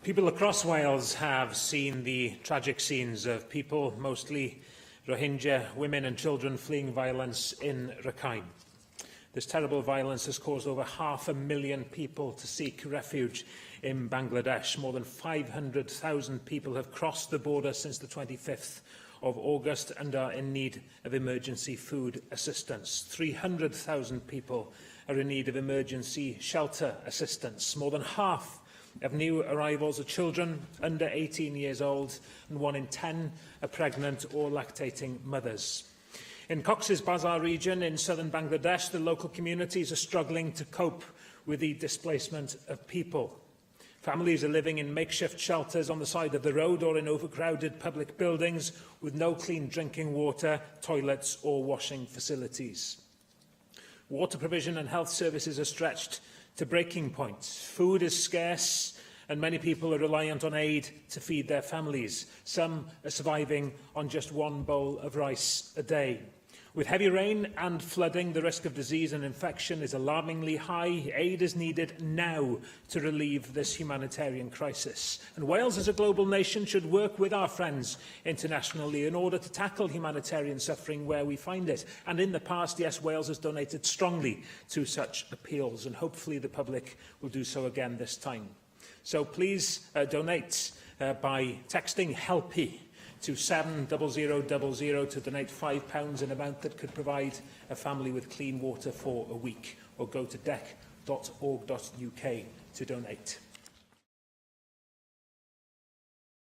People across Wales have seen the tragic scenes of people, mostly Rohingya women and children, fleeing violence in Rakhine. This terrible violence has caused over 500,000 people to seek refuge in Bangladesh. More than 500,000 people have crossed the border since the 25th of August and are in need of emergency food assistance. 300,000 people are in need of emergency shelter assistance. More than half of new arrivals are children under 18 years old, and 1 in 10 are pregnant or lactating mothers. In Cox's Bazar region in southern Bangladesh, the local communities are struggling to cope with the displacement of people. Families are living in makeshift shelters on the side of the road or in overcrowded public buildings with no clean drinking water, toilets or washing facilities. Water provision and health services are stretched to breaking points. Food is scarce and many people are reliant on aid to feed their families. Some are surviving on just one bowl of rice a day. With heavy rain and flooding, the risk of disease and infection is alarmingly high. Aid is needed now to relieve this humanitarian crisis. And Wales, as a global nation, should work with our friends internationally in order to tackle humanitarian suffering where we find it. And in the past, yes, Wales has donated strongly to such appeals, and hopefully the public will do so again this time. So please donate by texting HELPY to 70000 to donate £5, an amount that could provide a family with clean water for a week, or go to dec.org.uk to donate.